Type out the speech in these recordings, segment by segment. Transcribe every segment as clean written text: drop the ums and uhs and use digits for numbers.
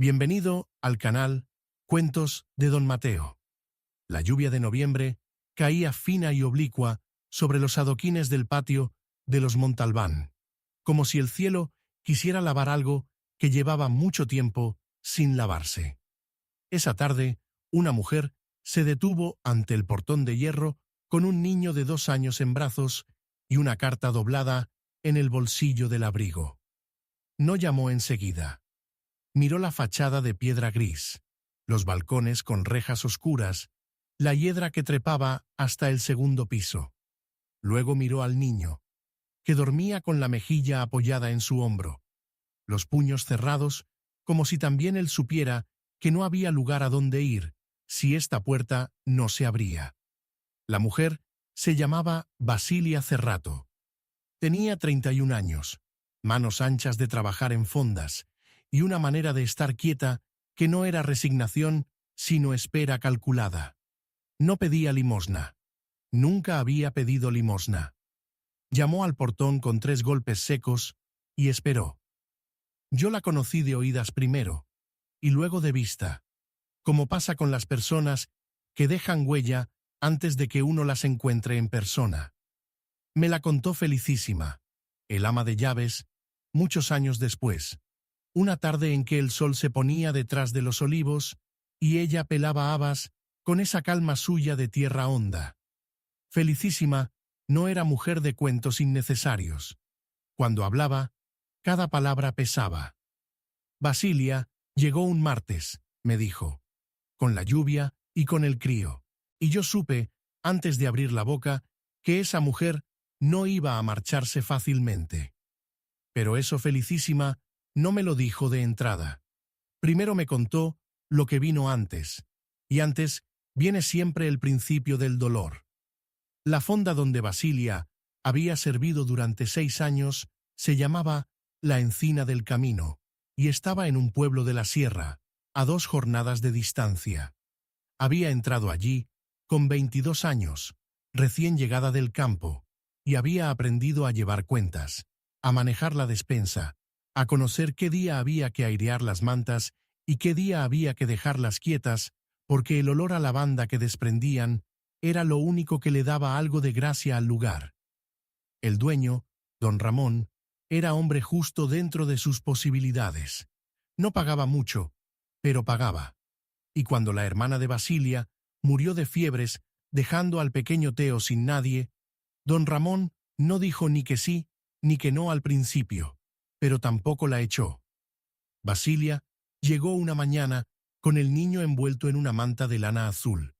Bienvenido al canal Cuentos de Don Mateo. La lluvia de noviembre caía fina y oblicua sobre los adoquines del patio de los Montalbán, como si el cielo quisiera lavar algo que llevaba mucho tiempo sin lavarse. Esa tarde, una mujer se detuvo ante el portón de hierro con un niño de 2 años en brazos y una carta doblada en el bolsillo del abrigo. No llamó enseguida. Miró la fachada de piedra gris, los balcones con rejas oscuras, la hiedra que trepaba hasta el segundo piso. Luego miró al niño, que dormía con la mejilla apoyada en su hombro, los puños cerrados, como si también él supiera que no había lugar a donde ir si esta puerta no se abría. La mujer se llamaba Basilia Cerrato. Tenía 31 años, manos anchas de trabajar en fondas, y una manera de estar quieta que no era resignación, sino espera calculada. No pedía limosna. Nunca había pedido limosna. Llamó al portón con 3 golpes secos y esperó. Yo la conocí de oídas primero, y luego de vista, como pasa con las personas que dejan huella antes de que uno las encuentre en persona. Me la contó Felicísima, el ama de llaves, muchos años después. Una tarde en que el sol se ponía detrás de los olivos y ella pelaba habas con esa calma suya de tierra honda. Felicísima no era mujer de cuentos innecesarios. Cuando hablaba, cada palabra pesaba. Basilia llegó un martes, me dijo, con la lluvia y con el crío, y yo supe, antes de abrir la boca, que esa mujer no iba a marcharse fácilmente. Pero eso Felicísima no me lo dijo de entrada. Primero me contó lo que vino antes, y antes viene siempre el principio del dolor. La fonda donde Basilia había servido durante 6 años se llamaba La Encina del Camino, y estaba en un pueblo de la sierra, a 2 jornadas de distancia. Había entrado allí con 22 años, recién llegada del campo, y había aprendido a llevar cuentas, a manejar la despensa, a conocer qué día había que airear las mantas y qué día había que dejarlas quietas, porque el olor a lavanda que desprendían era lo único que le daba algo de gracia al lugar. El dueño, don Ramón, era hombre justo dentro de sus posibilidades. No pagaba mucho, pero pagaba. Y cuando la hermana de Basilia murió de fiebres, dejando al pequeño Teo sin nadie, don Ramón no dijo ni que sí ni que no al principio, pero tampoco la echó. Basilia llegó una mañana con el niño envuelto en una manta de lana azul,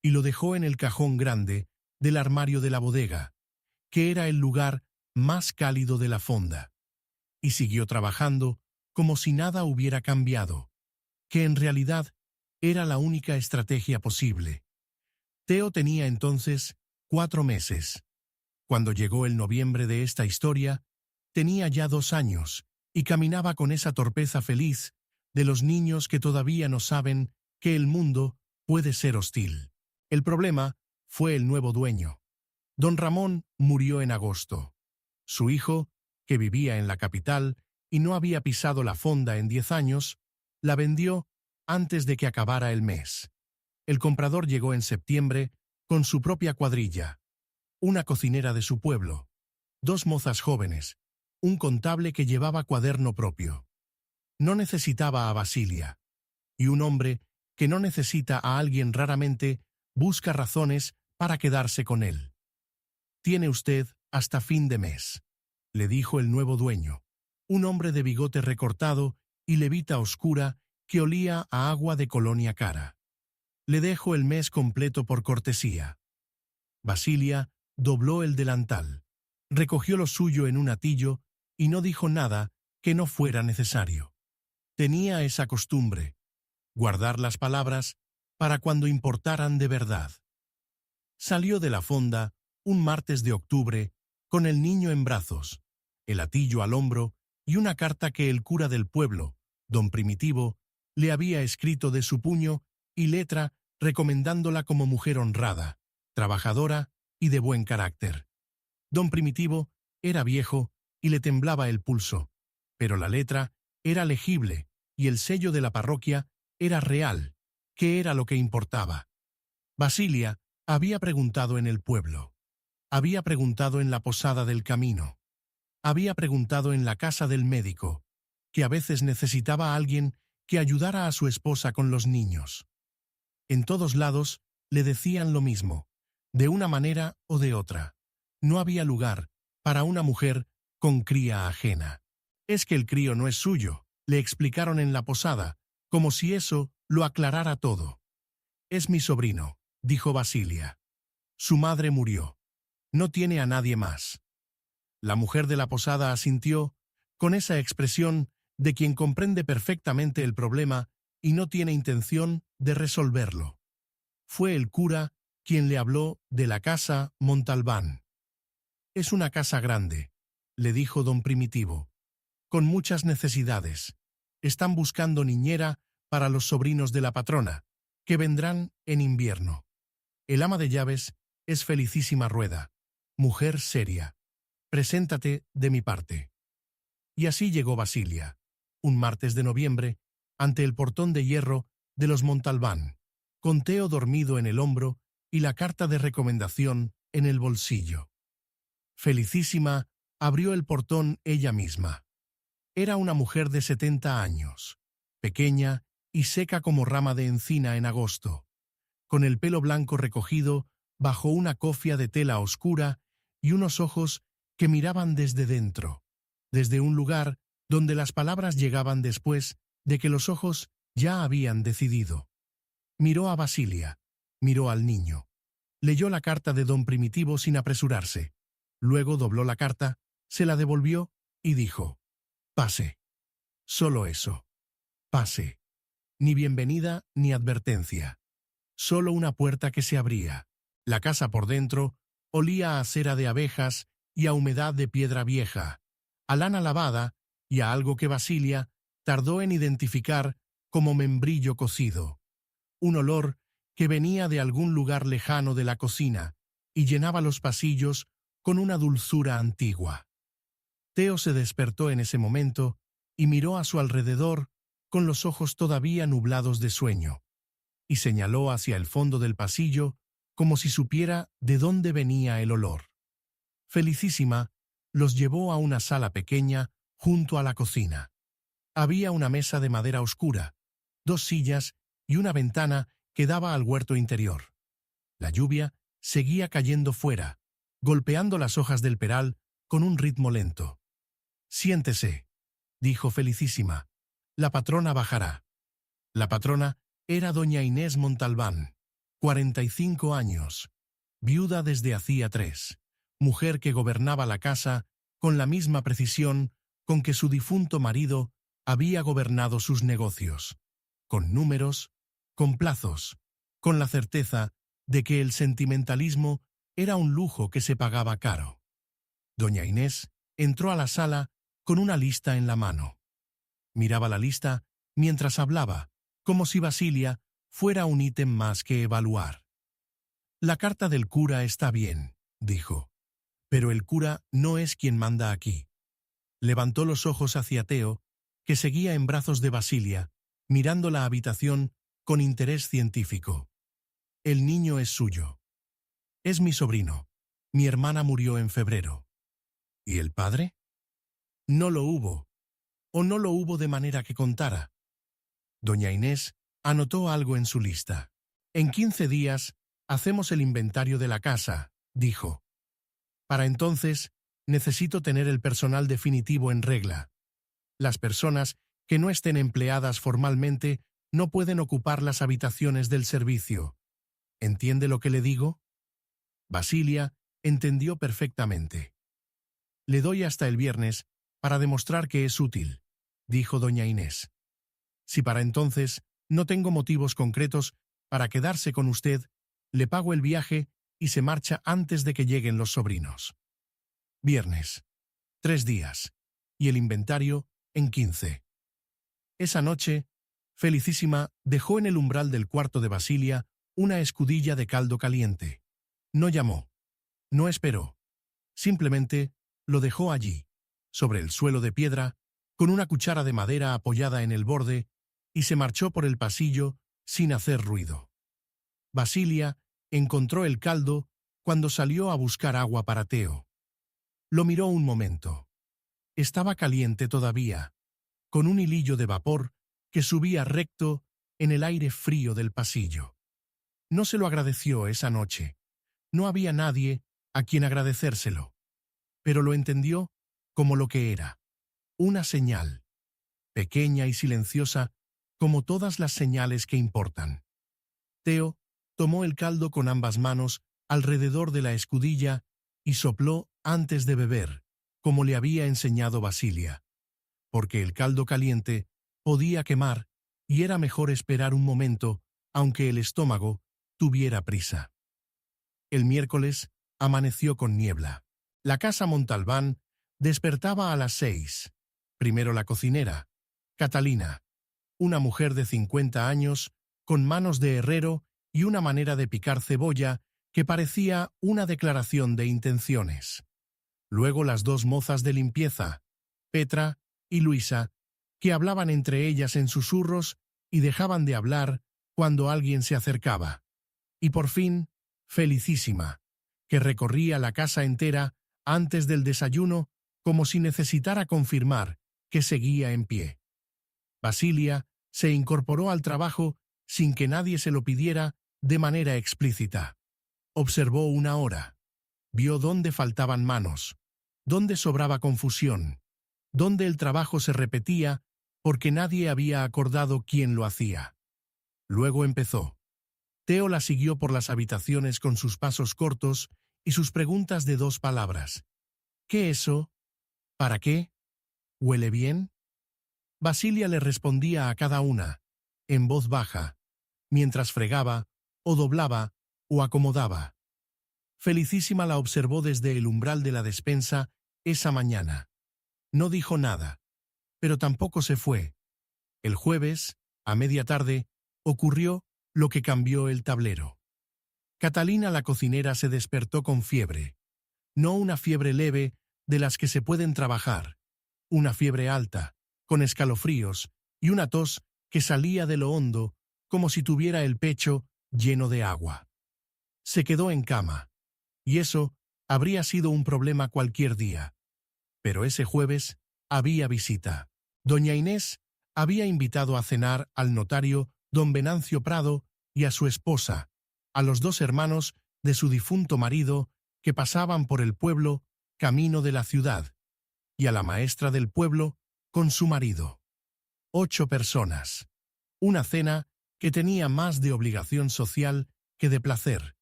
y lo dejó en el cajón grande del armario de la bodega, que era el lugar más cálido de la fonda, y siguió trabajando como si nada hubiera cambiado, que en realidad era la única estrategia posible. Teo tenía entonces 4 meses. Cuando llegó el noviembre de esta historia, tenía ya 2 años, y caminaba con esa torpeza feliz de los niños que todavía no saben que el mundo puede ser hostil. El problema fue el nuevo dueño. Don Ramón murió en agosto. Su hijo, que vivía en la capital y no había pisado la fonda en 10 años, la vendió antes de que acabara el mes. El comprador llegó en septiembre con su propia cuadrilla, una cocinera de su pueblo, 2 mozas jóvenes, un contable que llevaba cuaderno propio. No necesitaba a Basilia, y un hombre que no necesita a alguien raramente busca razones para quedarse con él. «Tiene usted hasta fin de mes», le dijo el nuevo dueño, un hombre de bigote recortado y levita oscura que olía a agua de colonia cara. «Le dejo el mes completo por cortesía». Basilia dobló el delantal, recogió lo suyo en un atillo y no dijo nada que no fuera necesario. Tenía esa costumbre, guardar las palabras para cuando importaran de verdad. Salió de la fonda un martes de octubre con el niño en brazos, el atillo al hombro y una carta que el cura del pueblo, don Primitivo, le había escrito de su puño y letra recomendándola como mujer honrada, trabajadora y de buen carácter. Don Primitivo era viejo y le temblaba el pulso, pero la letra era legible y el sello de la parroquia era real, que era lo que importaba. Basilia había preguntado en el pueblo. Había preguntado en la posada del camino. Había preguntado en la casa del médico, que a veces necesitaba a alguien que ayudara a su esposa con los niños. En todos lados le decían lo mismo, de una manera o de otra. No había lugar para una mujer con cría ajena. Es que el crío no es suyo, le explicaron en la posada, como si eso lo aclarara todo. Es mi sobrino, dijo Basilia. Su madre murió. No tiene a nadie más. La mujer de la posada asintió, con esa expresión de quien comprende perfectamente el problema y no tiene intención de resolverlo. Fue el cura quien le habló de la casa Montalbán. Es una casa grande, le dijo don Primitivo, con muchas necesidades. Están buscando niñera para los sobrinos de la patrona, que vendrán en invierno. El ama de llaves es Felicísima Rueda, mujer seria. Preséntate de mi parte. Y así llegó Basilia, un martes de noviembre, ante el portón de hierro de los Montalbán, con Teo dormido en el hombro y la carta de recomendación en el bolsillo. Felicísima abrió el portón ella misma. Era una mujer de 70 años, pequeña y seca como rama de encina en agosto, con el pelo blanco recogido bajo una cofia de tela oscura y unos ojos que miraban desde dentro, desde un lugar donde las palabras llegaban después de que los ojos ya habían decidido. Miró a Basilia, miró al niño. Leyó la carta de don Primitivo sin apresurarse. Luego dobló la carta, se la devolvió y dijo: «Pase». Solo eso. Pase. Ni bienvenida ni advertencia. Solo una puerta que se abría. La casa por dentro olía a cera de abejas y a humedad de piedra vieja, a lana lavada y a algo que Basilia tardó en identificar como membrillo cocido. Un olor que venía de algún lugar lejano de la cocina y llenaba los pasillos con una dulzura antigua. Teo se despertó en ese momento y miró a su alrededor con los ojos todavía nublados de sueño, y señaló hacia el fondo del pasillo como si supiera de dónde venía el olor. Felicísima los llevó a una sala pequeña junto a la cocina. Había una mesa de madera oscura, 2 sillas y una ventana que daba al huerto interior. La lluvia seguía cayendo fuera, golpeando las hojas del peral con un ritmo lento. «Siéntese», dijo Felicísima. «La patrona bajará». La patrona era doña Inés Montalbán, 45 años, viuda desde hacía 3, mujer que gobernaba la casa con la misma precisión con que su difunto marido había gobernado sus negocios, con números, con plazos, con la certeza de que el sentimentalismo era un lujo que se pagaba caro. Doña Inés entró a la sala con una lista en la mano. Miraba la lista mientras hablaba, como si Basilia fuera un ítem más que evaluar. «La carta del cura está bien», dijo, «pero el cura no es quien manda aquí». Levantó los ojos hacia Teo, que seguía en brazos de Basilia, mirando la habitación con interés científico. «El niño es suyo. Es mi sobrino. Mi hermana murió en febrero». «¿Y el padre?» «No lo hubo. O no lo hubo de manera que contara». Doña Inés anotó algo en su lista. «En 15 días hacemos el inventario de la casa», dijo. «Para entonces necesito tener el personal definitivo en regla. Las personas que no estén empleadas formalmente no pueden ocupar las habitaciones del servicio. ¿Entiende lo que le digo?» Basilia entendió perfectamente. «Le doy hasta el viernes para demostrar que es útil», dijo doña Inés. «Si para entonces no tengo motivos concretos para quedarse con usted, le pago el viaje y se marcha antes de que lleguen los sobrinos. Viernes, 3 días, y el inventario en 15. Esa noche, Felicísima dejó en el umbral del cuarto de Basilia una escudilla de caldo caliente. No llamó, no esperó, simplemente lo dejó allí, sobre el suelo de piedra, con una cuchara de madera apoyada en el borde, y se marchó por el pasillo sin hacer ruido. Basilia encontró el caldo cuando salió a buscar agua para Teo. Lo miró un momento. Estaba caliente todavía, con un hilillo de vapor que subía recto en el aire frío del pasillo. No se lo agradeció esa noche. No había nadie a quien agradecérselo. Pero lo entendió como lo que era: una señal, pequeña y silenciosa como todas las señales que importan. Teo tomó el caldo con ambas manos alrededor de la escudilla y sopló antes de beber, como le había enseñado Basilia, porque el caldo caliente podía quemar y era mejor esperar un momento, aunque el estómago tuviera prisa. El miércoles amaneció con niebla. La casa Montalbán despertaba a las 6. Primero la cocinera, Catalina, una mujer de 50 años, con manos de herrero y una manera de picar cebolla que parecía una declaración de intenciones. Luego las dos mozas de limpieza, Petra y Luisa, que hablaban entre ellas en susurros y dejaban de hablar cuando alguien se acercaba. Y por fin, Felicísima, que recorría la casa entera antes del desayuno como si necesitara confirmar que seguía en pie. Basilia se incorporó al trabajo sin que nadie se lo pidiera de manera explícita. Observó una hora. Vio dónde faltaban manos, dónde sobraba confusión, dónde el trabajo se repetía porque nadie había acordado quién lo hacía. Luego empezó. Teo la siguió por las habitaciones con sus pasos cortos y sus preguntas de 2 palabras. ¿Qué eso? ¿Para qué? ¿Huele bien? Basilia le respondía a cada una, en voz baja, mientras fregaba, o doblaba, o acomodaba. Felicísima la observó desde el umbral de la despensa esa mañana. No dijo nada, pero tampoco se fue. El jueves, a media tarde, ocurrió lo que cambió el tablero. Catalina la cocinera se despertó con fiebre. No una fiebre leve de las que se pueden trabajar, una fiebre alta, con escalofríos y una tos que salía de lo hondo como si tuviera el pecho lleno de agua. Se quedó en cama, y eso habría sido un problema cualquier día. Pero ese jueves había visita. Doña Inés había invitado a cenar al notario don Venancio Prado y a su esposa, a los 2 hermanos de su difunto marido que pasaban por el pueblo camino de la ciudad, y a la maestra del pueblo con su marido. 8 personas. Una cena que tenía más de obligación social que de placer,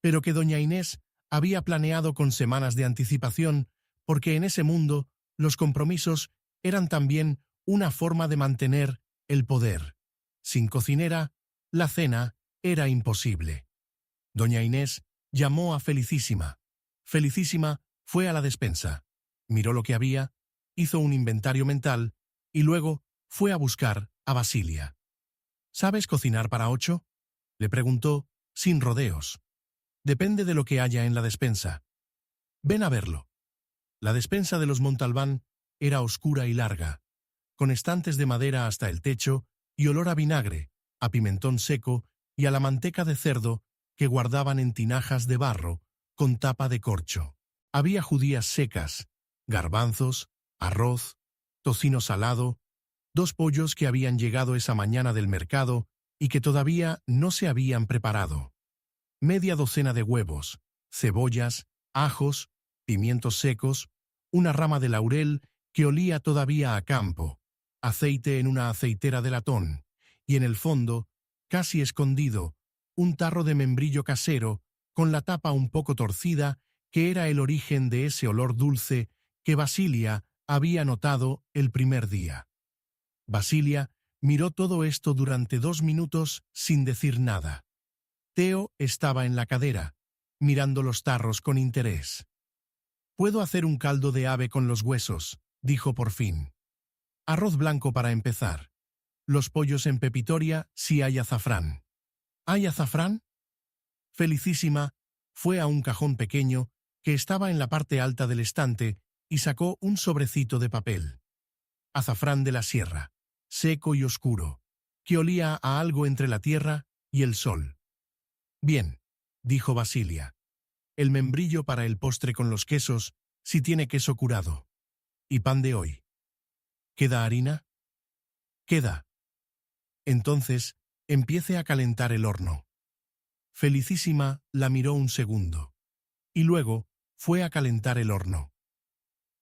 pero que doña Inés había planeado con semanas de anticipación porque en ese mundo los compromisos eran también una forma de mantener el poder. Sin cocinera, la cena era imposible. Doña Inés llamó a Felicísima. Felicísima fue a la despensa, miró lo que había, hizo un inventario mental y luego fue a buscar a Basilia. ¿Sabes cocinar para 8? Le preguntó, sin rodeos. Depende de lo que haya en la despensa. Ven a verlo. La despensa de los Montalbán era oscura y larga, con estantes de madera hasta el techo y olor a vinagre, a pimentón seco y a la manteca de cerdo que guardaban en tinajas de barro con tapa de corcho. Había judías secas, garbanzos, arroz, tocino salado, 2 pollos que habían llegado esa mañana del mercado y que todavía no se habían preparado. Media docena de huevos, cebollas, ajos, pimientos secos, una rama de laurel que olía todavía a campo, aceite en una aceitera de latón, y en el fondo, casi escondido, un tarro de membrillo casero con la tapa un poco torcida que era el origen de ese olor dulce que Basilia había notado el primer día. Basilia miró todo esto durante 2 minutos sin decir nada. Teo estaba en la cadera, mirando los tarros con interés. «Puedo hacer un caldo de ave con los huesos», dijo por fin. «Arroz blanco para empezar. Los pollos en pepitoria si hay azafrán». «¿Hay azafrán?» Felicísima fue a un cajón pequeño que estaba en la parte alta del estante y sacó un sobrecito de papel. azafrán de la sierra, seco y oscuro, que olía a algo entre la tierra y el sol. Bien, dijo Basilia. El membrillo para el postre con los quesos, si tiene queso curado. ¿Y pan de hoy? ¿Queda harina? Queda. Entonces, empiece a calentar el horno. Felicísima la miró un segundo. Y luego, fue a calentar el horno.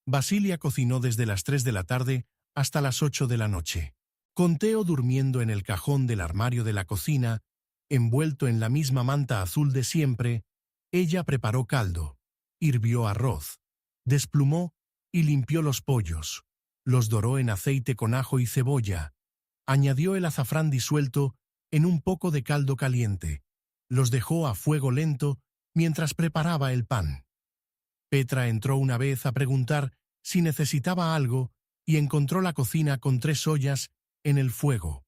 Basilia cocinó desde las 3 de la tarde hasta las 8 de la noche. Con Teo durmiendo en el cajón del armario de la cocina, envuelto en la misma manta azul de siempre, ella preparó caldo, hirvió arroz, desplumó y limpió los pollos, los doró en aceite con ajo y cebolla, añadió el azafrán disuelto en un poco de caldo caliente, los dejó a fuego lento mientras preparaba el pan. Petra entró una vez a preguntar si necesitaba algo y encontró la cocina con 3 ollas en el fuego,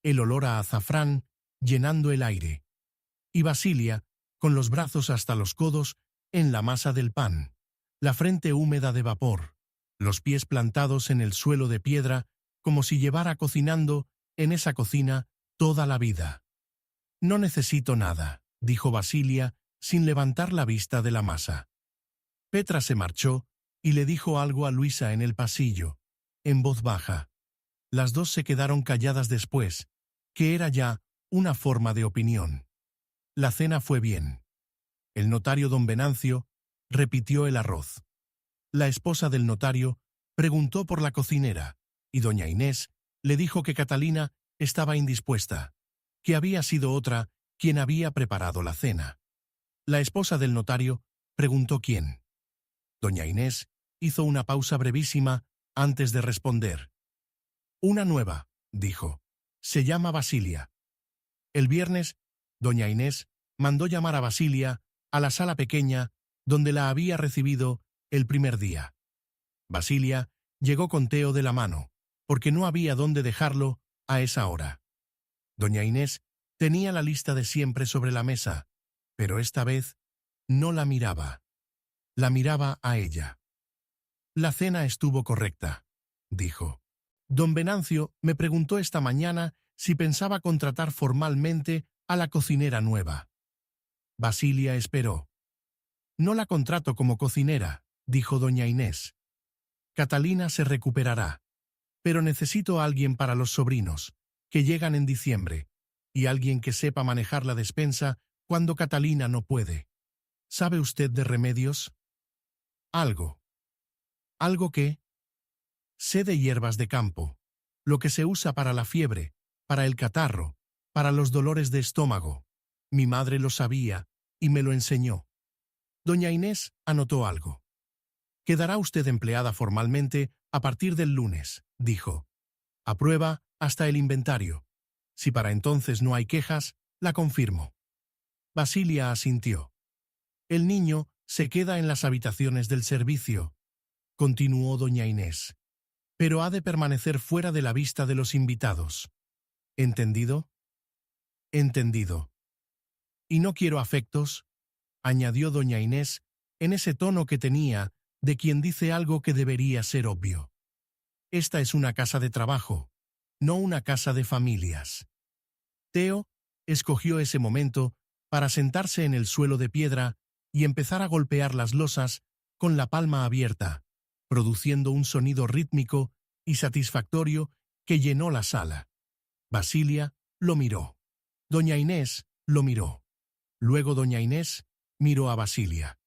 el olor a azafrán llenando el aire, y Basilia, con los brazos hasta los codos en la masa del pan, la frente húmeda de vapor, los pies plantados en el suelo de piedra, como si llevara cocinando en esa cocina toda la vida. No necesito nada, dijo Basilia, sin levantar la vista de la masa. Petra se marchó y le dijo algo a Luisa en el pasillo, en voz baja. Las dos se quedaron calladas después, que era ya una forma de opinión. La cena fue bien. El notario don Venancio repitió el arroz. La esposa del notario preguntó por la cocinera, y doña Inés le dijo que Catalina estaba indispuesta, que había sido otra quien había preparado la cena. La esposa del notario preguntó quién. Doña Inés hizo una pausa brevísima antes de responder. Una nueva, dijo. Se llama Basilia. El viernes, doña Inés mandó llamar a Basilia a la sala pequeña donde la había recibido el primer día. Basilia llegó con Teo de la mano, porque no había dónde dejarlo a esa hora. Doña Inés tenía la lista de siempre sobre la mesa, pero esta vez no la miraba. La miraba a ella. La cena estuvo correcta, dijo. Don Venancio me preguntó esta mañana si pensaba contratar formalmente a la cocinera nueva. Basilia esperó. No la contrato como cocinera, dijo doña Inés. Catalina se recuperará. Pero necesito a alguien para los sobrinos, que llegan en diciembre, y alguien que sepa manejar la despensa cuando Catalina no puede. ¿Sabe usted de remedios? Algo. ¿Algo qué? Sé de hierbas de campo, lo que se usa para la fiebre, para el catarro, para los dolores de estómago. Mi madre lo sabía y me lo enseñó. Doña Inés anotó algo. Quedará usted empleada formalmente a partir del lunes, dijo. Aprueba hasta el inventario. Si para entonces no hay quejas, la confirmo. Basilia asintió. El niño se queda en las habitaciones del servicio, continuó doña Inés, pero ha de permanecer fuera de la vista de los invitados. ¿Entendido? Entendido. Y no quiero afectos, añadió doña Inés en ese tono que tenía de quien dice algo que debería ser obvio. Esta es una casa de trabajo, no una casa de familias. Teo escogió ese momento para sentarse en el suelo de piedra y empezar a golpear las losas con la palma abierta, produciendo un sonido rítmico y satisfactorio que llenó la sala. Basilia lo miró. Doña Inés lo miró. Luego doña Inés miró a Basilia.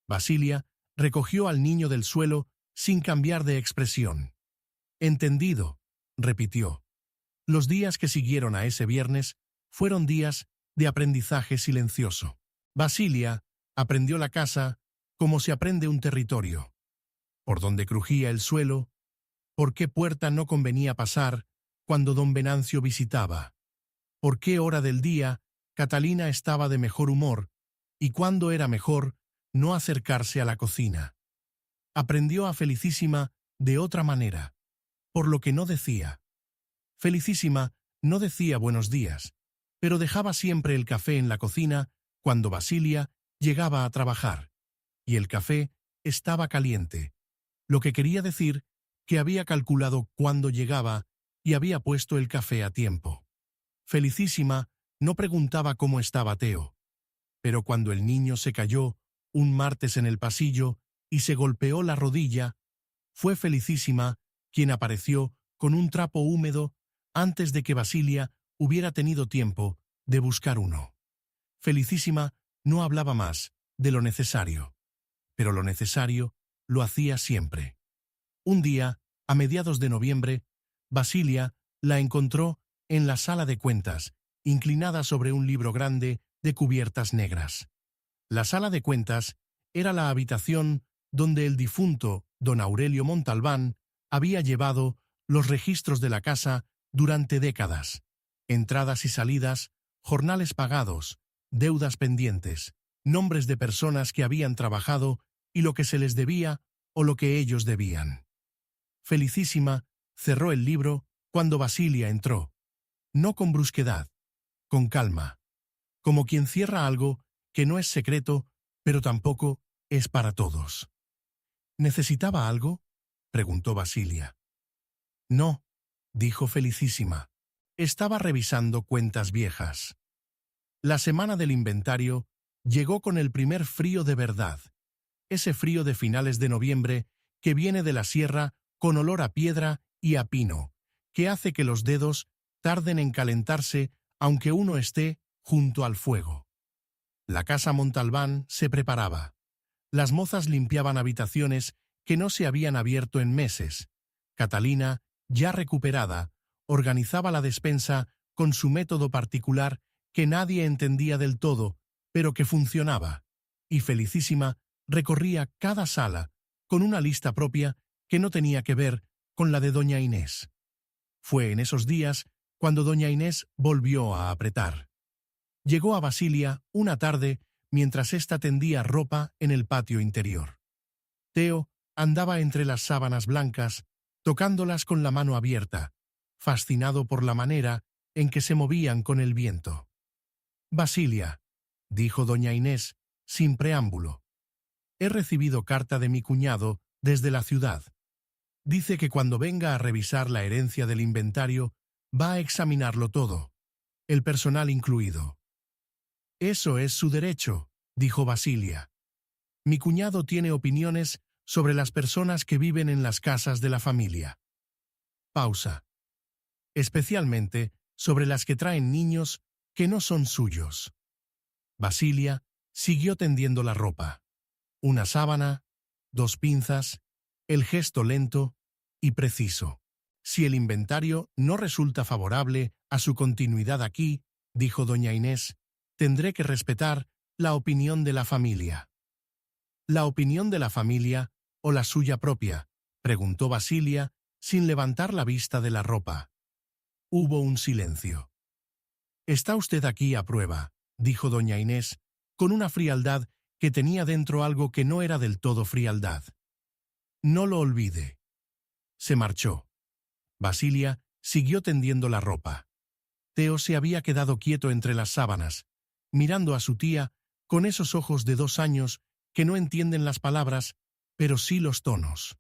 Basilia recogió al niño del suelo sin cambiar de expresión. Entendido, repitió. Los días que siguieron a ese viernes fueron días de aprendizaje silencioso. Basilia aprendió la casa como se aprende un territorio. Por donde crujía el suelo, por qué puerta no convenía pasar cuando don Venancio visitaba, por qué hora del día Catalina estaba de mejor humor y cuándo era mejor no acercarse a la cocina. Aprendió a Felicísima de otra manera, por lo que no decía. Felicísima no decía buenos días, pero dejaba siempre el café en la cocina cuando Basilia llegaba a trabajar, y el café estaba caliente, lo que quería decir que había calculado cuándo llegaba y había puesto el café a tiempo. Felicísima no preguntaba cómo estaba Teo, pero cuando el niño se cayó un martes en el pasillo y se golpeó la rodilla, fue Felicísima quien apareció con un trapo húmedo antes de que Basilia hubiera tenido tiempo de buscar uno. Felicísima no hablaba más de lo necesario, pero lo necesario lo hacía siempre. Un día, a mediados de noviembre, Basilia la encontró en la sala de cuentas, inclinada sobre un libro grande de cubiertas negras. La sala de cuentas era la habitación donde el difunto don Aurelio Montalbán había llevado los registros de la casa durante décadas: entradas y salidas, jornales pagados, deudas pendientes, nombres de personas que habían trabajado y lo que se les debía o lo que ellos debían. Felicísima cerró el libro cuando Basilia entró, no con brusquedad, con calma, como quien cierra algo que no es secreto, pero tampoco es para todos. ¿Necesitaba algo?, preguntó Basilia. No, dijo Felicísima. Estaba revisando cuentas viejas. La semana del inventario llegó con el primer frío de verdad, ese frío de finales de noviembre que viene de la sierra con olor a piedra y a pino, que hace que los dedos tarden en calentarse aunque uno esté junto al fuego. La casa Montalbán se preparaba. Las mozas limpiaban habitaciones que no se habían abierto en meses. Catalina, ya recuperada, organizaba la despensa con su método particular que nadie entendía del todo, pero que funcionaba, y Felicísima recorría cada sala con una lista propia que no tenía que ver con la de doña Inés. Fue en esos días cuando doña Inés volvió a apretar. Llegó a Basilia una tarde mientras ésta tendía ropa en el patio interior. Teo andaba entre las sábanas blancas, tocándolas con la mano abierta, fascinado por la manera en que se movían con el viento. «Basilia», dijo doña Inés, sin preámbulo, «he recibido carta de mi cuñado desde la ciudad. Dice que cuando venga a revisar la herencia del inventario va a examinarlo todo, el personal incluido». «Eso es su derecho», dijo Basilia. «Mi cuñado tiene opiniones sobre las personas que viven en las casas de la familia». Pausa. «Especialmente sobre las que traen niños que no son suyos». Basilia siguió tendiendo la ropa. Una sábana, 2 pinzas, el gesto lento y preciso. «Si el inventario no resulta favorable a su continuidad aquí», dijo doña Inés, «tendré que respetar la opinión de la familia». «¿La opinión de la familia o la suya propia?», preguntó Basilia, sin levantar la vista de la ropa. Hubo un silencio. «Está usted aquí a prueba», dijo doña Inés, con una frialdad que tenía dentro algo que no era del todo frialdad. «No lo olvide». Se marchó. Basilia siguió tendiendo la ropa. Teo se había quedado quieto entre las sábanas, mirando a su tía con esos ojos de 2 años que no entienden las palabras, pero sí los tonos.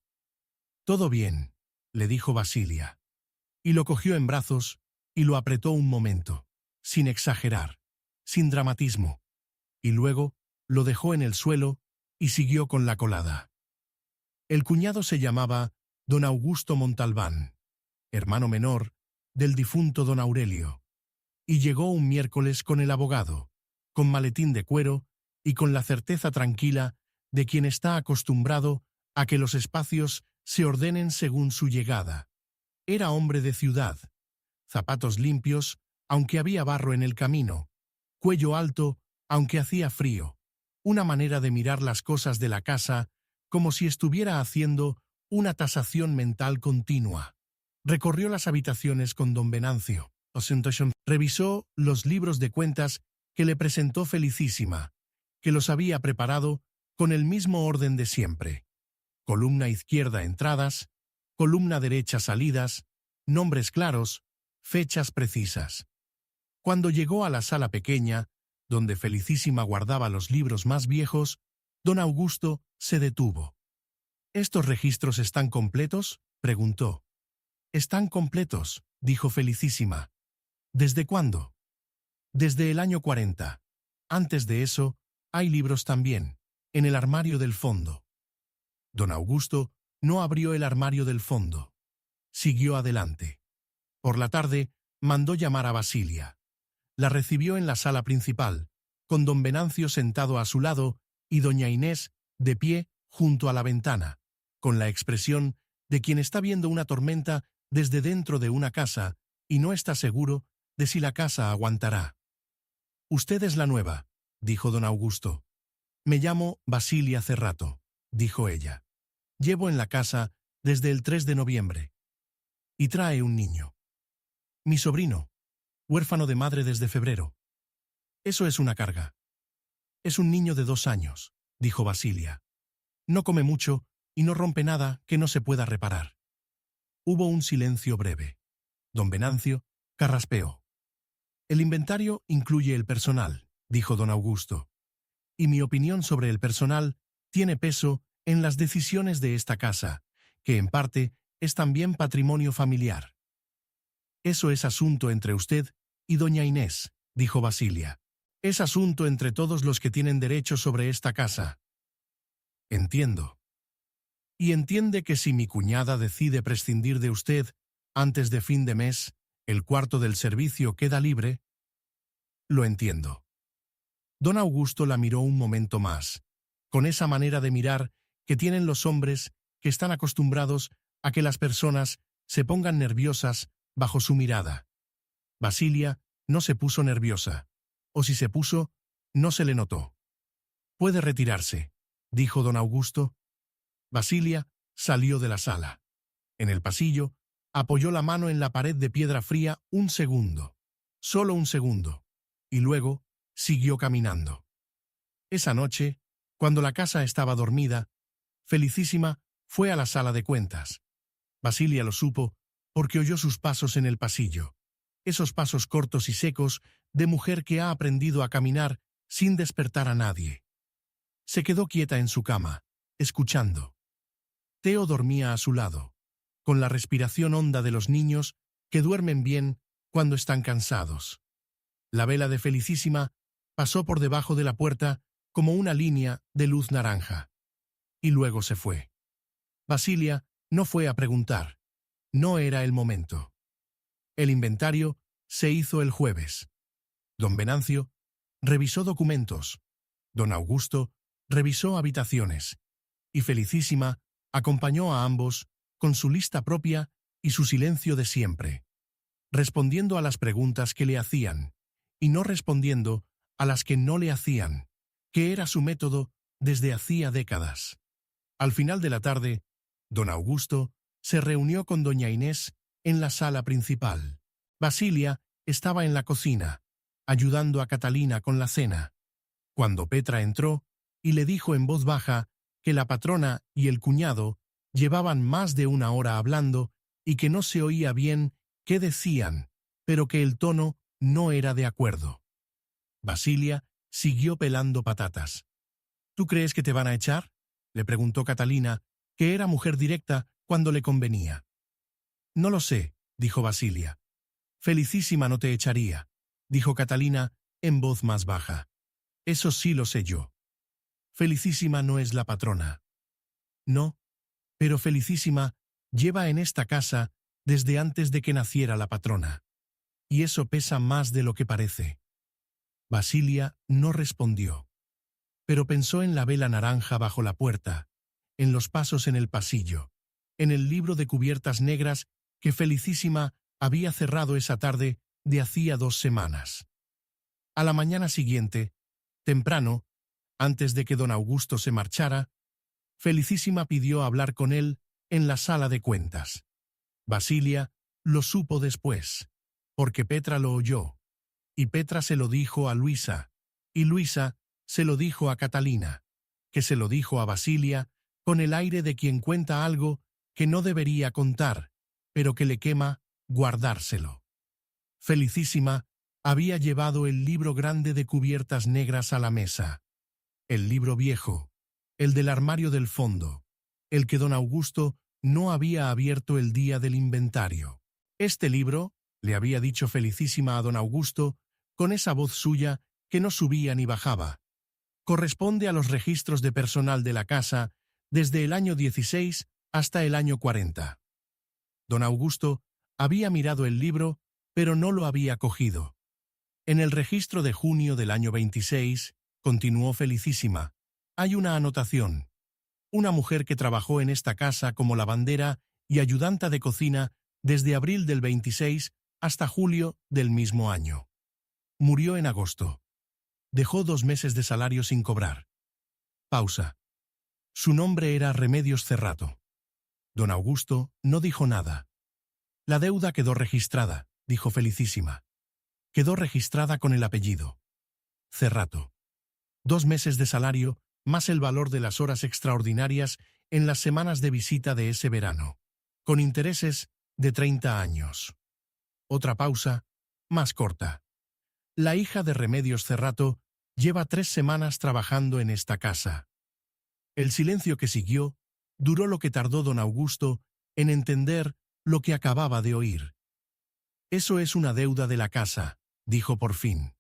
«Todo bien», le dijo Basilia, y lo cogió en brazos y lo apretó un momento, sin exagerar, sin dramatismo, y luego lo dejó en el suelo y siguió con la colada. El cuñado se llamaba don Augusto Montalbán, hermano menor del difunto don Aurelio, y llegó un miércoles con el abogado, con maletín de cuero y con la certeza tranquila de quien está acostumbrado a que los espacios se ordenen según su llegada. Era hombre de ciudad, zapatos limpios, aunque había barro en el camino, cuello alto, aunque hacía frío, una manera de mirar las cosas de la casa como si estuviera haciendo una tasación mental continua. Recorrió las habitaciones con don Venancio. Revisó los libros de cuentas que le presentó Felicísima, que los había preparado con el mismo orden de siempre. Columna izquierda entradas, columna derecha salidas, nombres claros, fechas precisas. Cuando llegó a la sala pequeña, donde Felicísima guardaba los libros más viejos, don Augusto se detuvo. «¿Estos registros están completos?», preguntó. Están completos, dijo Felicísima. ¿Desde cuándo? Desde el año 40. Antes de eso, hay libros también, en el armario del fondo. Don Augusto no abrió el armario del fondo. Siguió adelante. Por la tarde, mandó llamar a Basilia. La recibió en la sala principal, con don Venancio sentado a su lado y doña Inés de pie junto a la ventana, con la expresión de quien está viendo una tormenta desde dentro de una casa y no está seguro de si la casa aguantará. «Usted es la nueva», dijo don Augusto. «Me llamo Basilia Cerrato», dijo ella. «Llevo en la casa desde el 3 de noviembre. Y trae un niño. Mi sobrino, huérfano de madre desde febrero. Eso es una carga». «Es un niño de 2 años», dijo Basilia. «No come mucho y no rompe nada que no se pueda reparar». Hubo un silencio breve. Don Venancio carraspeó. «El inventario incluye el personal», dijo don Augusto. «Y mi opinión sobre el personal tiene peso en las decisiones de esta casa, que en parte es también patrimonio familiar». «Eso es asunto entre usted y doña Inés», dijo Basilia. «Es asunto entre todos los que tienen derecho sobre esta casa». «Entiendo». «Y entiende que si mi cuñada decide prescindir de usted antes de fin de mes, el cuarto del servicio queda libre». «Lo entiendo». Don Augusto la miró un momento más, con esa manera de mirar que tienen los hombres que están acostumbrados a que las personas se pongan nerviosas bajo su mirada. Basilia no se puso nerviosa, o si se puso, no se le notó. «Puede retirarse», dijo don Augusto. Basilia salió de la sala. En el pasillo, apoyó la mano en la pared de piedra fría un segundo, solo un segundo, y luego siguió caminando. Esa noche, cuando la casa estaba dormida, Felicísima fue a la sala de cuentas. Basilia lo supo porque oyó sus pasos en el pasillo, esos pasos cortos y secos de mujer que ha aprendido a caminar sin despertar a nadie. Se quedó quieta en su cama, escuchando. Teo dormía a su lado, con la respiración honda de los niños que duermen bien cuando están cansados. La vela de Felicísima pasó por debajo de la puerta como una línea de luz naranja. Y luego se fue. Basilia no fue a preguntar. No era el momento. El inventario se hizo el jueves. Don Venancio revisó documentos. Don Augusto revisó habitaciones. Y Felicísima acompañó a ambos con su lista propia y su silencio de siempre, respondiendo a las preguntas que le hacían, y no respondiendo a las que no le hacían, que era su método desde hacía décadas. Al final de la tarde, don Augusto se reunió con doña Inés en la sala principal. Basilia estaba en la cocina, ayudando a Catalina con la cena, cuando Petra entró y le dijo en voz baja que la patrona y el cuñado llevaban más de 1 hora hablando y que no se oía bien qué decían, pero que el tono no era de acuerdo. Basilia siguió pelando patatas. «¿Tú crees que te van a echar?», le preguntó Catalina, que era mujer directa cuando le convenía. «No lo sé», dijo Basilia. «Felicísima no te echaría», dijo Catalina en voz más baja. «Eso sí lo sé yo. Felicísima no es la patrona». «No, pero Felicísima lleva en esta casa desde antes de que naciera la patrona. Y eso pesa más de lo que parece». Basilia no respondió, pero pensó en la vela naranja bajo la puerta, en los pasos en el pasillo, en el libro de cubiertas negras que Felicísima había cerrado esa tarde de hacía 2 semanas. A la mañana siguiente, temprano, antes de que don Augusto se marchara, Felicísima pidió hablar con él en la sala de cuentas. Basilia lo supo después, porque Petra lo oyó, y Petra se lo dijo a Luisa, y Luisa se lo dijo a Catalina, que se lo dijo a Basilia con el aire de quien cuenta algo que no debería contar, pero que le quema guardárselo. Felicísima había llevado el libro grande de cubiertas negras a la mesa, el libro viejo, el del armario del fondo, el que don Augusto no había abierto el día del inventario. Este libro, le había dicho Felicísima a don Augusto, con esa voz suya que no subía ni bajaba, corresponde a los registros de personal de la casa desde el año 16 hasta el año 40. Don Augusto había mirado el libro, pero no lo había cogido. En el registro de junio del año 26, continuó Felicísima, hay una anotación. Una mujer que trabajó en esta casa como lavandera y ayudanta de cocina desde abril del 26 hasta julio del mismo año. Murió en agosto. Dejó 2 meses de salario sin cobrar. Pausa. Su nombre era Remedios Cerrato. Don Augusto no dijo nada. La deuda quedó registrada, dijo Felicísima. Quedó registrada con el apellido. Cerrato. 2 meses de salario más el valor de las horas extraordinarias en las semanas de visita de ese verano, con intereses de 30 años. Otra pausa, más corta. La hija de Remedios Cerrato lleva 3 semanas trabajando en esta casa. El silencio que siguió duró lo que tardó don Augusto en entender lo que acababa de oír. Eso es una deuda de la casa, dijo por fin.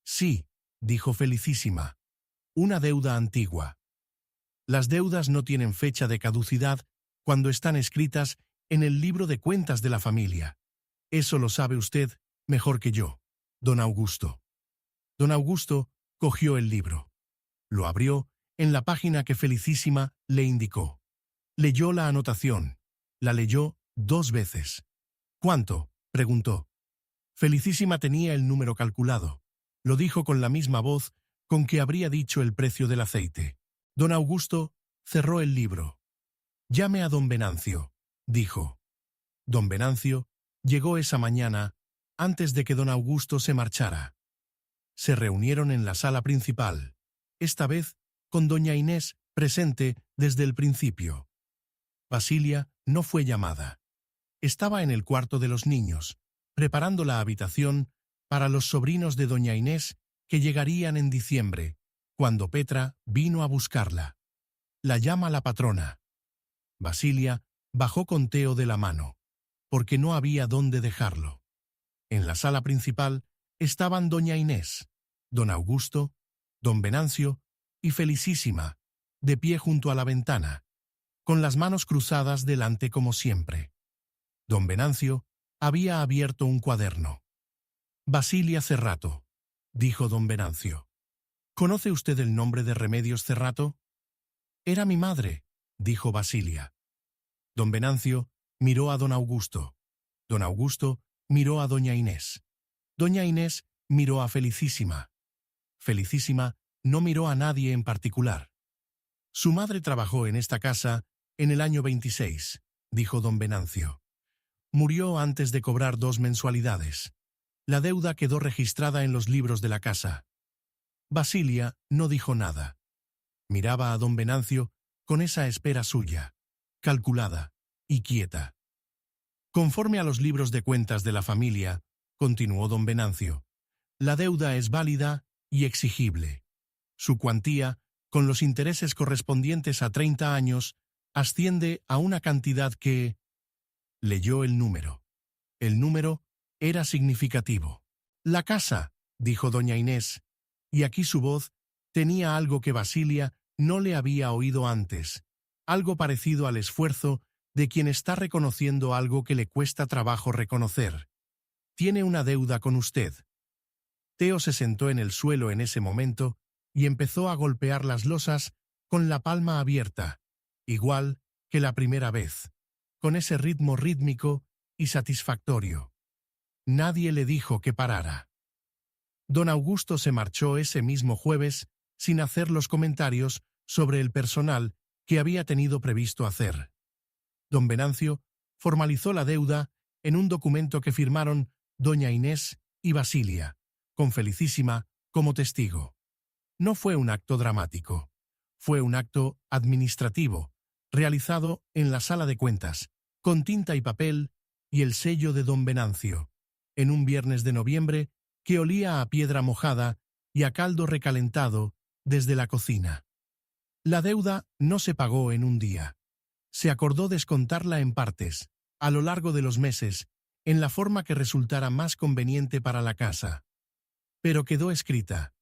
Sí, dijo Felicísima. Una deuda antigua. Las deudas no tienen fecha de caducidad cuando están escritas en el libro de cuentas de la familia. Eso lo sabe usted mejor que yo, don Augusto. Don Augusto cogió el libro. Lo abrió en la página que Felicísima le indicó. Leyó la anotación. La leyó 2 veces. ¿Cuánto?, preguntó. Felicísima tenía el número calculado. Lo dijo con la misma voz con que habría dicho el precio del aceite. Don Augusto cerró el libro. «Llame a don Venancio», dijo. Don Venancio llegó esa mañana antes de que don Augusto se marchara. Se reunieron en la sala principal, esta vez con doña Inés presente desde el principio. Basilia no fue llamada. Estaba en el cuarto de los niños, preparando la habitación para los sobrinos de doña Inés que llegarían en diciembre, cuando Petra vino a buscarla. La llama la patrona. Basilia bajó con Teo de la mano, porque no había dónde dejarlo. En la sala principal estaban doña Inés, don Augusto, don Venancio y Felicísima, de pie junto a la ventana, con las manos cruzadas delante como siempre. Don Venancio había abierto un cuaderno. «Basilia Cerrato», dijo don Venancio. «¿Conoce usted el nombre de Remedios Cerrato?» «Era mi madre», dijo Basilia. Don Venancio miró a don Augusto. Don Augusto miró a doña Inés. Doña Inés miró a Felicísima. Felicísima no miró a nadie en particular. «Su madre trabajó en esta casa en el año 26», dijo don Venancio. «Murió antes de cobrar 2 mensualidades. La deuda quedó registrada en los libros de la casa». Basilia no dijo nada. Miraba a don Venancio con esa espera suya, calculada y quieta. «Conforme a los libros de cuentas de la familia», continuó don Venancio, «la deuda es válida y exigible. Su cuantía, con los intereses correspondientes a 30 años, asciende a una cantidad que...». Leyó el número. El número era significativo. «La casa», dijo doña Inés, y aquí su voz tenía algo que Basilia no le había oído antes, algo parecido al esfuerzo de quien está reconociendo algo que le cuesta trabajo reconocer. «Tiene una deuda con usted». Teo se sentó en el suelo en ese momento y empezó a golpear las losas con la palma abierta, igual que la primera vez, con ese ritmo rítmico y satisfactorio. Nadie le dijo que parara. Don Augusto se marchó ese mismo jueves sin hacer los comentarios sobre el personal que había tenido previsto hacer. Don Venancio formalizó la deuda en un documento que firmaron doña Inés y Basilia, con Felicísima como testigo. No fue un acto dramático. Fue un acto administrativo, realizado en la sala de cuentas, con tinta y papel y el sello de don Venancio, en un viernes de noviembre que olía a piedra mojada y a caldo recalentado desde la cocina. La deuda no se pagó en un día. Se acordó descontarla en partes, a lo largo de los meses, en la forma que resultara más conveniente para la casa. Pero quedó escrita.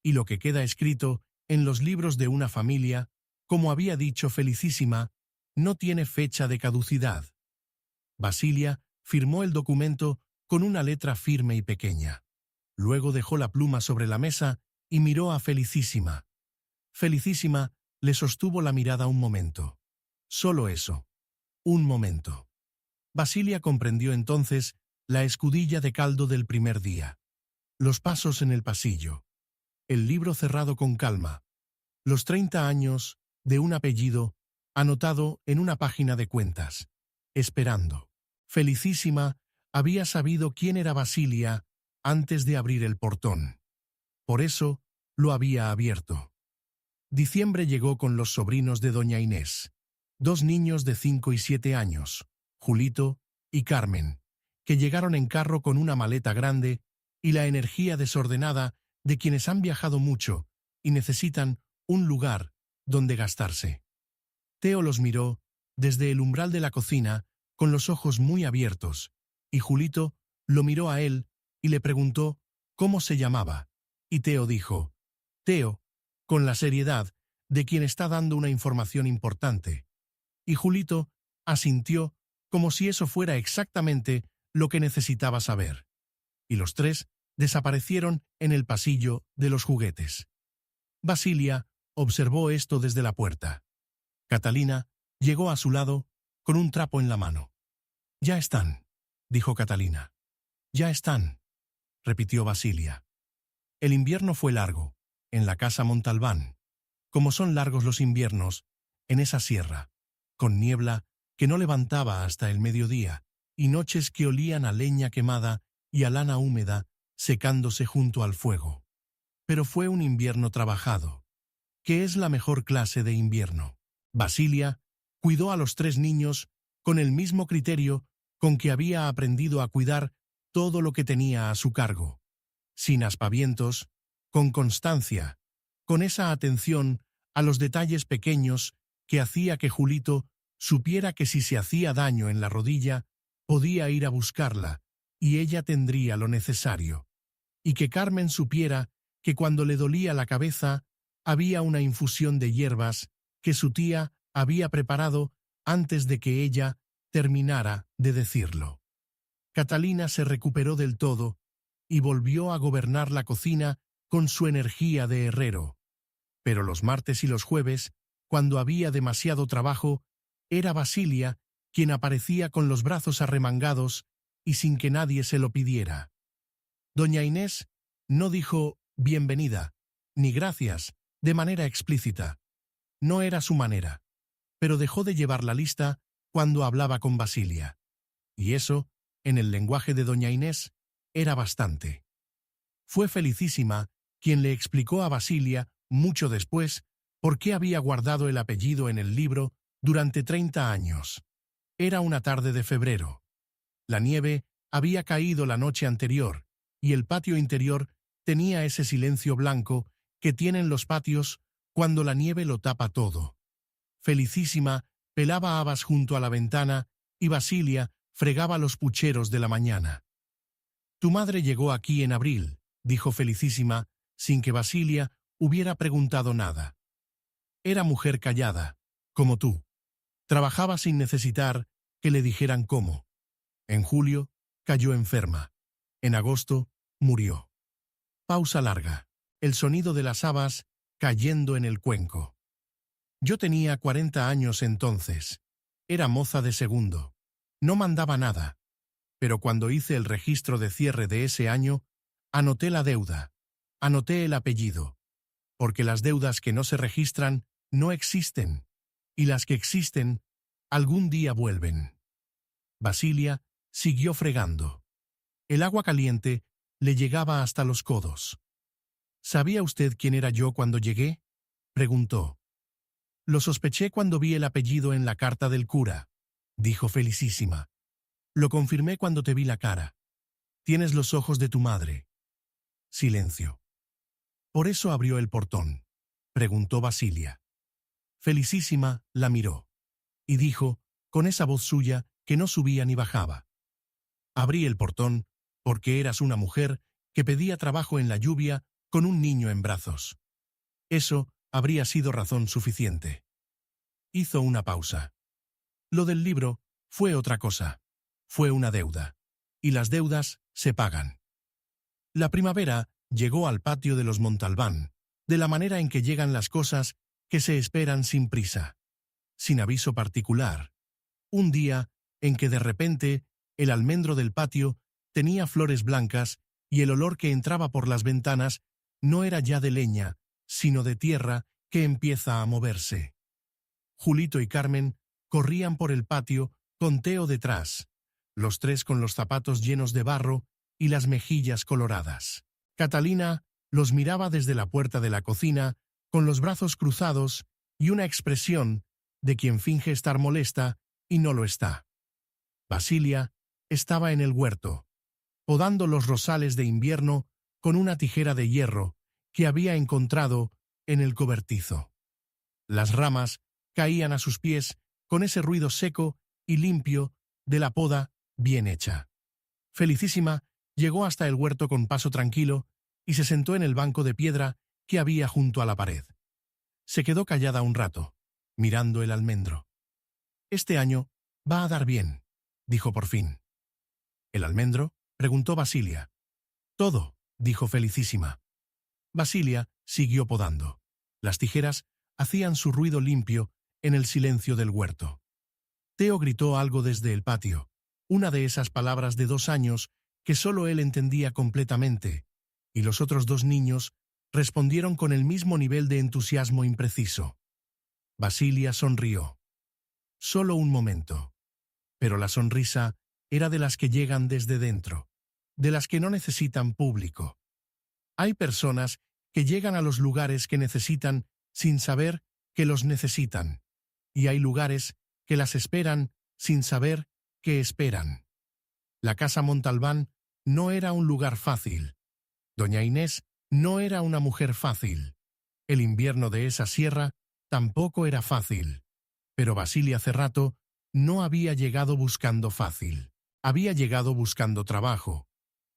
Y lo que queda escrito en los libros de una familia, como había dicho Felicísima, no tiene fecha de caducidad. Basilia firmó el documento con una letra firme y pequeña. Luego dejó la pluma sobre la mesa y miró a Felicísima. Felicísima le sostuvo la mirada un momento. Solo eso. Un momento. Basilia comprendió entonces la escudilla de caldo del primer día. Los pasos en el pasillo. El libro cerrado con calma. Los 30 años de un apellido anotado en una página de cuentas. Esperando. Felicísima había sabido quién era Basilia antes de abrir el portón. Por eso lo había abierto. Diciembre llegó con los sobrinos de doña Inés. 2 niños de 5 y 7 años, Julito y Carmen, que llegaron en carro con una maleta grande y la energía desordenada de quienes han viajado mucho y necesitan un lugar donde gastarse. Teo los miró desde el umbral de la cocina con los ojos muy abiertos, y Julito lo miró a él y le preguntó cómo se llamaba, y Teo dijo, Teo, con la seriedad de quien está dando una información importante. Y Julito asintió como si eso fuera exactamente lo que necesitaba saber. Y los tres desaparecieron en el pasillo de los juguetes. Basilia observó esto desde la puerta. Catalina llegó a su lado con un trapo en la mano. «Ya están», dijo Catalina. «Ya están», repitió Basilia. El invierno fue largo, en la casa Montalbán, como son largos los inviernos en esa sierra, con niebla que no levantaba hasta el mediodía, y noches que olían a leña quemada y a lana húmeda secándose junto al fuego. Pero fue un invierno trabajado, que es la mejor clase de invierno. Basilia cuidó a los 3 niños con el mismo criterio con que había aprendido a cuidar todo lo que tenía a su cargo, sin aspavientos, con constancia, con esa atención a los detalles pequeños que hacía que Julito supiera que si se hacía daño en la rodilla, podía ir a buscarla, y ella tendría lo necesario, y que Carmen supiera que cuando le dolía la cabeza, había una infusión de hierbas que su tía había preparado antes de que ella terminara de decirlo. Catalina se recuperó del todo y volvió a gobernar la cocina con su energía de herrero. Pero los martes y los jueves, cuando había demasiado trabajo, era Basilia quien aparecía con los brazos arremangados y sin que nadie se lo pidiera. Doña Inés no dijo bienvenida, ni gracias, de manera explícita. No era su manera, pero dejó de llevar la lista cuando hablaba con Basilia. Y eso, en el lenguaje de doña Inés, era bastante. Fue Felicísima quien le explicó a Basilia, mucho después, por qué había guardado el apellido en el libro durante 30 años. Era una tarde de febrero. La nieve había caído la noche anterior, y el patio interior tenía ese silencio blanco que tienen los patios cuando la nieve lo tapa todo. Felicísima pelaba habas junto a la ventana y Basilia fregaba los pucheros de la mañana. «Tu madre llegó aquí en abril», dijo Felicísima, sin que Basilia hubiera preguntado nada. Era mujer callada, como tú. Trabajaba sin necesitar que le dijeran cómo. En julio cayó enferma. En agosto murió. Pausa larga. El sonido de las habas cayendo en el cuenco. Yo tenía 40 años entonces. Era moza de segundo. No mandaba nada. Pero cuando hice el registro de cierre de ese año, anoté la deuda. Anoté el apellido. Porque las deudas que no se registran no existen. Y las que existen, algún día vuelven. Basilia siguió fregando. El agua caliente le llegaba hasta los codos. «¿Sabía usted quién era yo cuando llegué?», preguntó. «Lo sospeché cuando vi el apellido en la carta del cura», dijo Felicísima. «Lo confirmé cuando te vi la cara. Tienes los ojos de tu madre». Silencio. «¿Por eso abrió el portón?», preguntó Basilia. Felicísima la miró. y dijo, con esa voz suya que no subía ni bajaba. Abrí el portón, porque eras una mujer que pedía trabajo en la lluvia con un niño en brazos. Eso habría sido razón suficiente. Hizo una pausa. Lo del libro fue otra cosa. Fue una deuda. Y las deudas se pagan. La primavera llegó al patio de los Montalbán, de la manera en que llegan las cosas que se esperan sin prisa, sin aviso particular. Un día en que de repente el almendro del patio tenía flores blancas y el olor que entraba por las ventanas no era ya de leña, sino de tierra que empieza a moverse. Julito y Carmen corrían por el patio con Teo detrás, los tres con los zapatos llenos de barro y las mejillas coloradas. Catalina los miraba desde la puerta de la cocina con los brazos cruzados y una expresión de quien finge estar molesta y no lo está. Basilia estaba en el huerto, podando los rosales de invierno con una tijera de hierro que había encontrado en el cobertizo. Las ramas caían a sus pies con ese ruido seco y limpio de la poda bien hecha. Felicísima llegó hasta el huerto con paso tranquilo y se sentó en el banco de piedra que había junto a la pared. Se quedó callada un rato, mirando el almendro. «Este año va a dar bien», dijo por fin. «¿El almendro?», preguntó Basilia. «Todo», dijo Felicísima. Basilia siguió podando. Las tijeras hacían su ruido limpio en el silencio del huerto. Teo gritó algo desde el patio, una de esas palabras de 2 años que solo él entendía completamente, y los otros 2 niños respondieron con el mismo nivel de entusiasmo impreciso. Basilia sonrió. Solo un momento. Pero la sonrisa era de las que llegan desde dentro, de las que no necesitan público. Hay personas que llegan a los lugares que necesitan sin saber que los necesitan, y hay lugares que las esperan sin saber que esperan. La casa Montalbán no era un lugar fácil. Doña Inés no era una mujer fácil. El invierno de esa sierra tampoco era fácil. Pero Basilia Cerrato no había llegado buscando fácil. Había llegado buscando trabajo.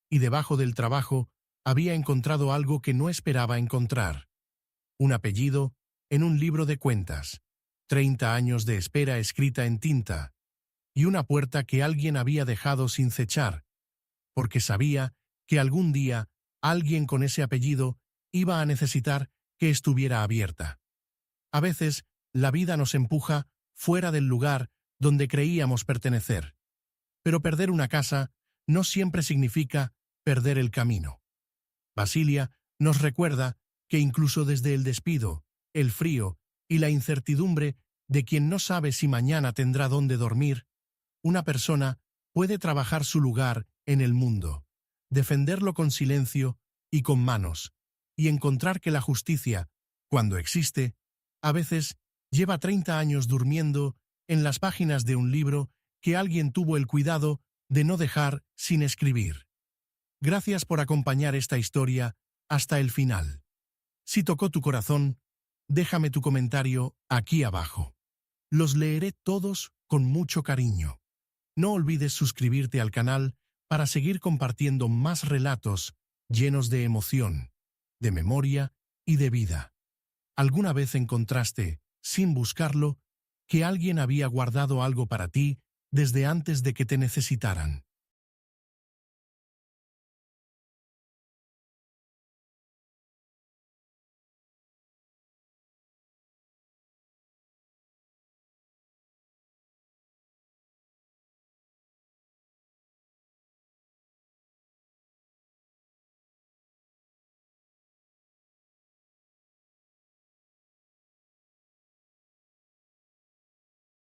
Y debajo del trabajo había encontrado algo que no esperaba encontrar. Un apellido en un libro de cuentas, 30 años de espera escrita en tinta, y una puerta que alguien había dejado sin cechar, porque sabía que algún día alguien con ese apellido iba a necesitar que estuviera abierta. A veces la vida nos empuja fuera del lugar donde creíamos pertenecer, pero perder una casa no siempre significa perder el camino. Basilia nos recuerda que incluso desde el despido, el frío y la incertidumbre de quien no sabe si mañana tendrá dónde dormir, una persona puede trabajar su lugar en el mundo, defenderlo con silencio y con manos, y encontrar que la justicia, cuando existe, a veces lleva 30 años durmiendo en las páginas de un libro que alguien tuvo el cuidado de no dejar sin escribir. Gracias por acompañar esta historia hasta el final. Si tocó tu corazón, déjame tu comentario aquí abajo. Los leeré todos con mucho cariño. No olvides suscribirte al canal para seguir compartiendo más relatos llenos de emoción, de memoria y de vida. ¿Alguna vez encontraste, sin buscarlo, que alguien había guardado algo para ti desde antes de que te necesitaran?